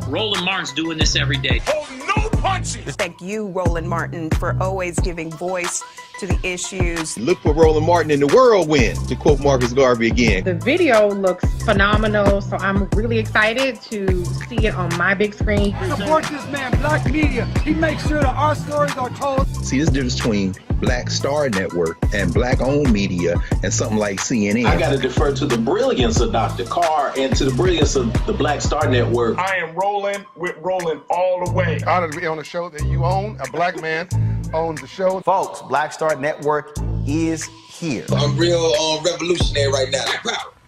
Roland Martin's doing this every day. Oh, no punches! Thank you, Roland Martin, for always giving voice to the issues. Look for Roland Martin in the whirlwind, to quote Marcus Garvey again. The video looks phenomenal, so I'm really excited to see it on my big screen. Support this man, Black Media. He makes sure that our stories are told. See, there's a difference between Black Star Network and black-owned media and something like CNN. I got to defer to the brilliance of Dr. Carr and to the brilliance of the Black Star Network. I am Roland with Roland all the way. Honored to be on a show that you own. A black man owns the show. Folks, Black Star Network is here. I'm real revolutionary right now.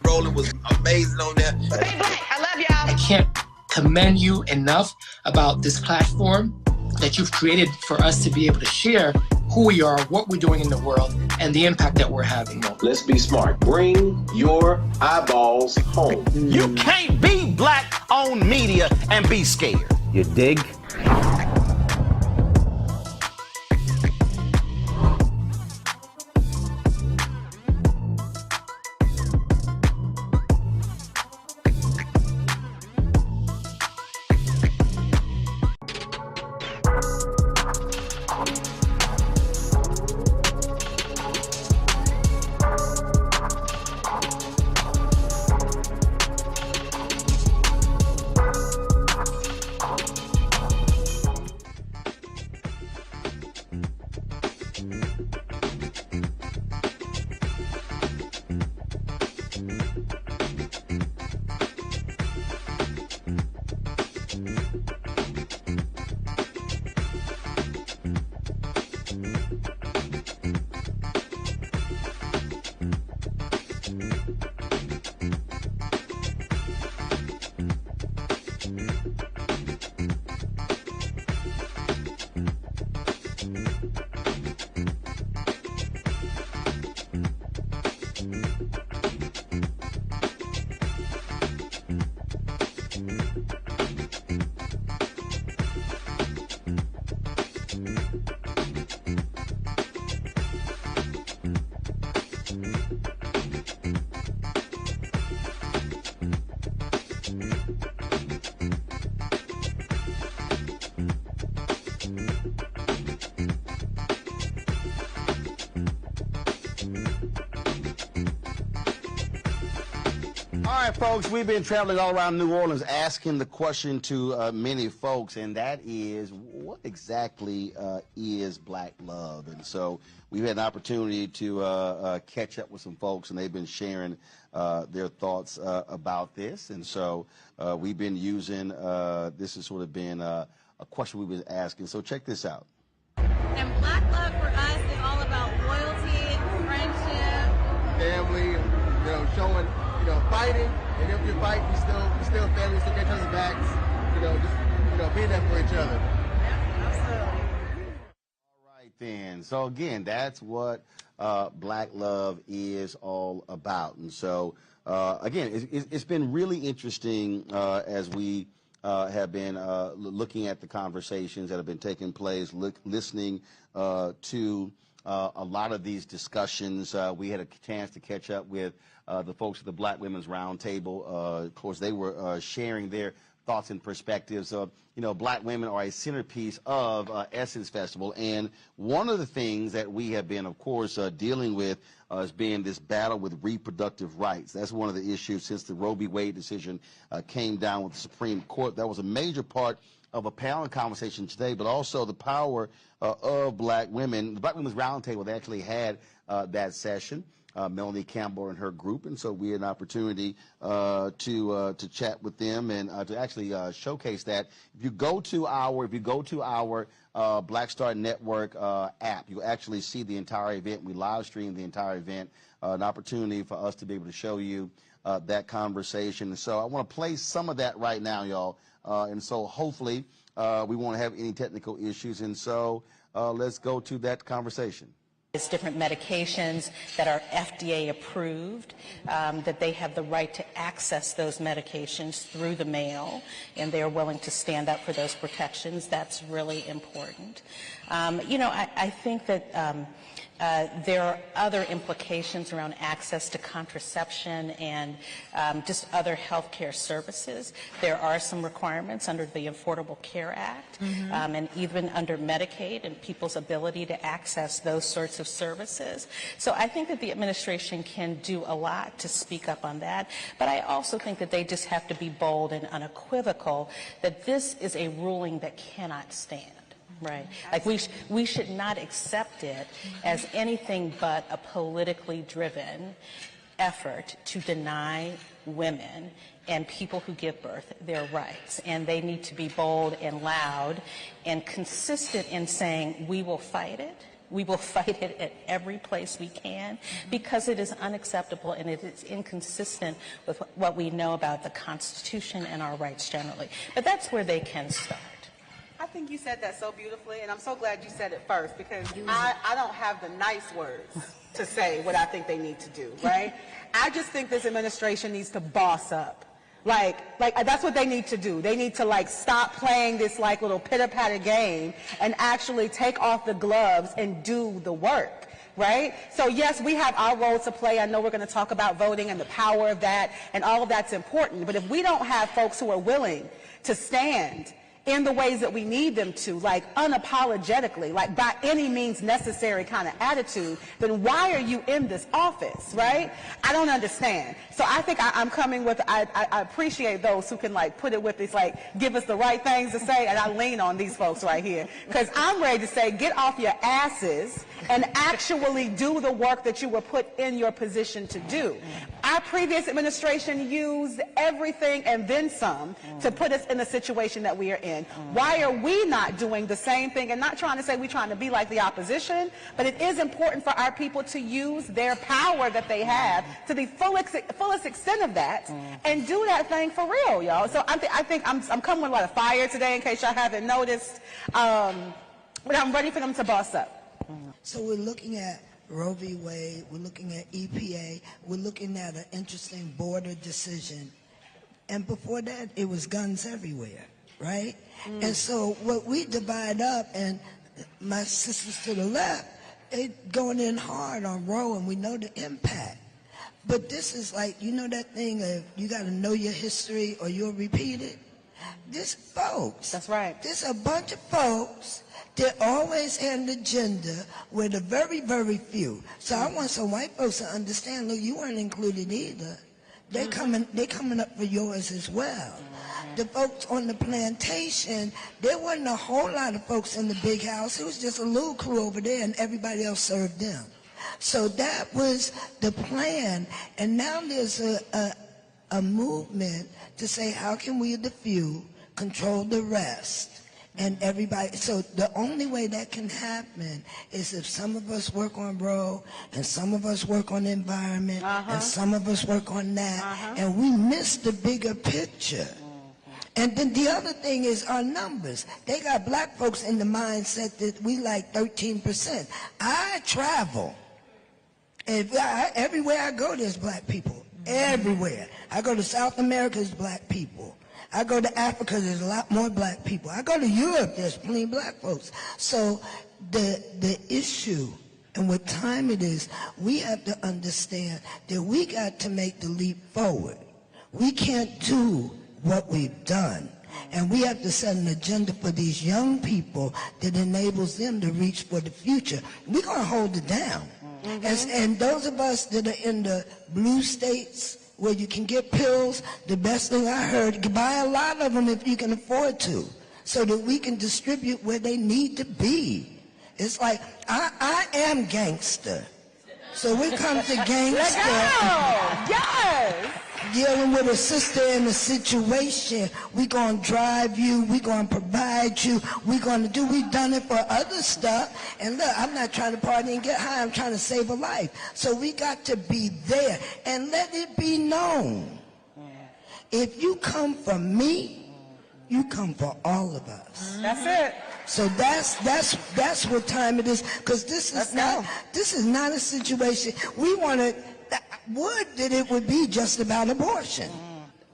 Roland was amazing on there. Stay black. I love y'all. I can't commend you enough about this platform that you've created for us to be able to share who we are, what we're doing in the world, and the impact that we're having. Let's be smart. Bring your eyeballs home. You can't be black-owned media and be scared. You dig? right, folks, we've been traveling all around New Orleans asking the question to many folks, and that is, what exactly is black love? And so we've had an opportunity to catch up with some folks, and they've been sharing their thoughts about this. And so we've been using, this has sort of been a question we've been asking. So check this out. And black love for us is all about loyalty, friendship, family, showing, fighting, and if you fight, we still family, still get each other's backs, just, being there for each other. Yeah, absolutely. All right, then. So, again, that's what black love is all about. And so, again, it's been really interesting as we have been looking at the conversations that have been taking place, listening to a lot of these discussions. We had a chance to catch up with the folks at the Black Women's Roundtable. Of course, they were sharing their thoughts and perspectives. Black women are a centerpiece of Essence Festival, and one of the things that we have been, of course, dealing with has been this battle with reproductive rights. That's one of the issues since the Roe v. Wade decision came down with the Supreme Court. That was a major part of a panel conversation today, but also the power of black women. The Black Women's Roundtable, they actually had that session. Melanie Campbell and her group, and so we had an opportunity to chat with them and to actually showcase that. If you go to our Black Star Network app, you'll actually see the entire event. We live streamed the entire event, an opportunity for us to be able to show you that conversation. And so I want to play some of that right now, y'all, and so hopefully we won't have any technical issues, and so let's go to that conversation. It's different medications that are FDA approved, that they have the right to access those medications through the mail, and they're willing to stand up for those protections. That's really important. I think that there are other implications around access to contraception and just other health care services. There are some requirements under the Affordable Care Act and even under Medicaid and people's ability to access those sorts of services. So I think that the administration can do a lot to speak up on that, but I also think that they just have to be bold and unequivocal that this is a ruling that cannot stand. Right. Like we should not accept it as anything but a politically driven effort to deny women and people who give birth their rights. And they need to be bold and loud and consistent in saying, we will fight it. We will fight it at every place we can because it is unacceptable and it is inconsistent with what we know about the Constitution and our rights generally. But that's where they can start. I think you said that so beautifully, and I'm so glad you said it first because I don't have the nice words to say what I think they need to do, right? I just think this administration needs to boss up. Like that's what they need to do. They need to stop playing this little pitter-patter game and actually take off the gloves and do the work. Right? So yes, we have our role to play. I know we're going to talk about voting and the power of that, and all of that's important. But if we don't have folks who are willing to stand in the ways that we need them to, unapologetically, by any means necessary kind of attitude, then why are you in this office, right? I don't understand. So I think I'm coming with, I appreciate those who can put it with this, give us the right things to say, and I lean on these folks right here. Because I'm ready to say, get off your asses and actually do the work that you were put in your position to do. Our previous administration used everything and then some to put us in the situation that we are in. Why are we not doing the same thing? And not trying to say we're trying to be like the opposition, but it is important for our people to use their power that they have to the fullest extent of that and do that thing for real, y'all. So I think I'm coming with a lot of fire today, in case y'all haven't noticed. But I'm ready for them to boss up. So we're looking at Roe v. Wade, we're looking at EPA, we're looking at an interesting border decision. And before that, it was guns everywhere, right? And so what we divide up, and my sisters to the left, they going in hard on Roe, and we know the impact. But this is that thing of you got to know your history or you'll repeat it. This folks. That's right. There's a bunch of folks that always had an agenda with a very, very few. So I want some white folks to understand, look, you weren't included either. They coming up for yours as well. The folks on the plantation, there wasn't a whole lot of folks in the big house. It was just a little crew over there, and everybody else served them. So that was the plan. And now there's a movement to say, how can we, the few, control the rest? And everybody, so the only way that can happen is if some of us work on Roe, and some of us work on the environment, and some of us work on that, and we miss the bigger picture. And then the other thing is our numbers. They got black folks in the mindset that we like 13%. I travel. Everywhere I go, there's black people. Everywhere. I go to South America, there's black people. I go to Africa, there's a lot more black people. I go to Europe, there's plenty of black folks. So the issue and what time it is, we have to understand that we got to make the leap forward. We can't do what we've done. And we have to set an agenda for these young people that enables them to reach for the future. We're going to hold it down. And those of us that are in the blue states where you can get pills, the best thing I heard, buy a lot of them if you can afford to, so that we can distribute where they need to be. It's like, I am gangster. So when it comes to gangster, yes, dealing with a sister in a situation, we gonna drive you, we gonna provide you, we've done it for other stuff. And look, I'm not trying to party and get high, I'm trying to save a life. So we got to be there and let it be known. If you come for me, you come for all of us. That's it. So that's what time it is, because this is not a situation we want to. That it would be just about abortion.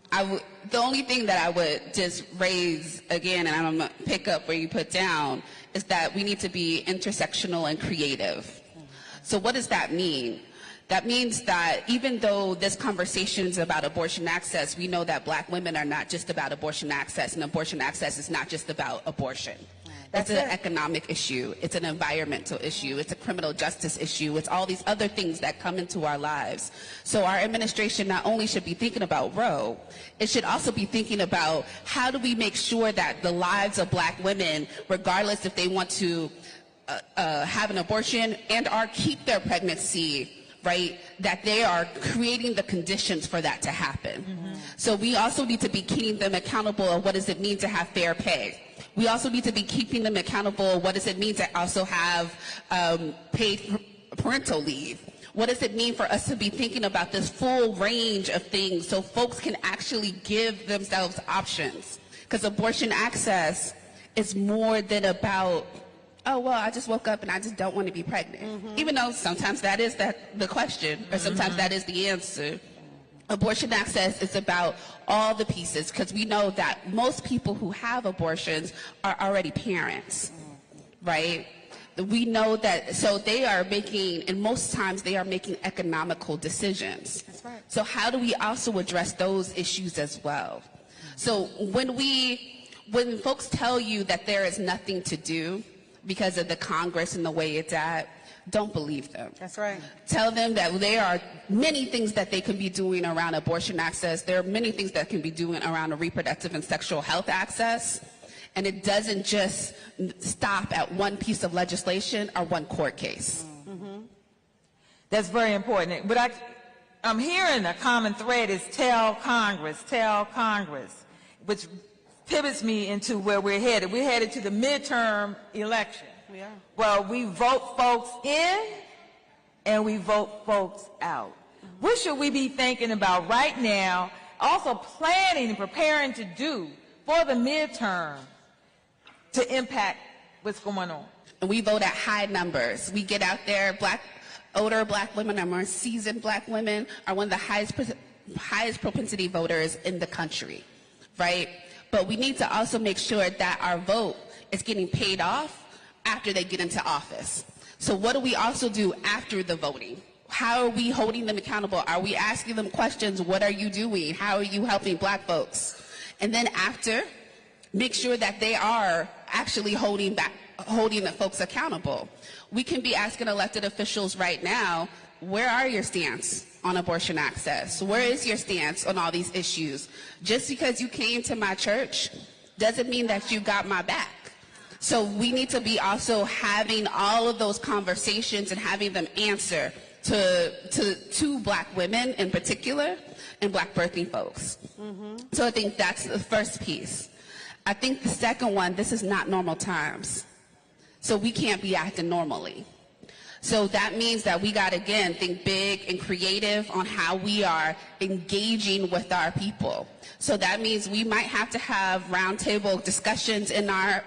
The only thing that I would just raise again, and I'm going to pick up where you put down, is that we need to be intersectional and creative. So what does that mean? That means that even though this conversation is about abortion access, we know that black women are not just about abortion access, and abortion access is not just about abortion. It's an economic issue. It's an environmental issue. It's a criminal justice issue. It's all these other things that come into our lives. So our administration not only should be thinking about Roe, it should also be thinking about how do we make sure that the lives of black women, regardless if they want to have an abortion and or keep their pregnancy, right, that they are creating the conditions for that to happen. So we also need to be keeping them accountable of what does it mean to have fair pay. We also need to be keeping them accountable. What does it mean to also have paid parental leave? What does it mean for us to be thinking about this full range of things so folks can actually give themselves options? Because abortion access is more than about, oh, well, I just woke up and I just don't want to be pregnant. Even though sometimes that is the question, or sometimes that is the answer. Abortion access is about all the pieces, because we know that most people who have abortions are already parents, right? We know that, so they are making, and most times they are making economical decisions. That's right. So how do we also address those issues as well? So when folks tell you that there is nothing to do because of the Congress and the way it's at, don't believe them. That's right. Tell them that there are many things that they can be doing around abortion access. There are many things that can be doing around reproductive and sexual health access. And it doesn't just stop at one piece of legislation or one court case. That's very important. But I'm hearing a common thread is tell Congress, which pivots me into where we're headed. We're headed to the midterm election. Yeah. Well, we vote folks in and we vote folks out. What should we be thinking about right now, also planning and preparing to do for the midterm to impact what's going on? And we vote at high numbers. We get out there, older black women, or more seasoned black women are one of the highest propensity voters in the country, right? But we need to also make sure that our vote is getting paid off after they get into office. So what do we also do after the voting? How are we holding them accountable? Are we asking them questions? What are you doing? How are you helping black folks? And then after, make sure that they are actually holding the folks accountable. We can be asking elected officials right now, where are your stance? on abortion access? Where is your stance on all these issues? Just because you came to my church doesn't mean that you got my back. So we need to be also having all of those conversations and having them answer to Black women in particular and Black birthing folks. So I think that's the first piece. I think the second one, this is not normal times. So we can't be acting normally. So that means that we got to, again, think big and creative on how we are engaging with our people. So that means we might have to have roundtable discussions in our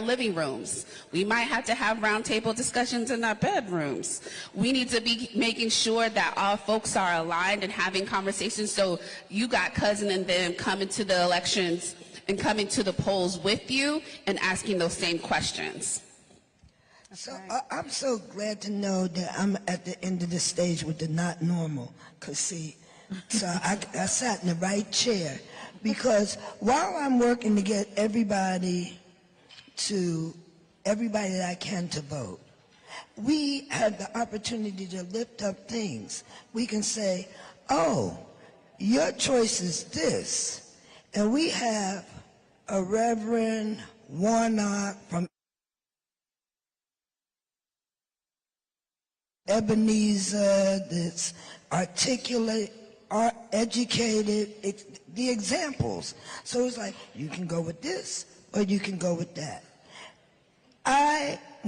living rooms. We might have to have roundtable discussions in our bedrooms. We need to be making sure that all folks are aligned and having conversations. So you got cousin and them coming to the elections and coming to the polls with you and asking those same questions. So I'm so glad to know that I'm at the end of the stage with the not normal. Because see, so I sat in the right chair. Because while I'm working to get everybody that I can to vote, we have the opportunity to lift up things. We can say, oh, your choice is this. And we have a Reverend Warnock from Ebenezer that's articulate, educated, the examples. So it's like, you can go with this or you can go with that. I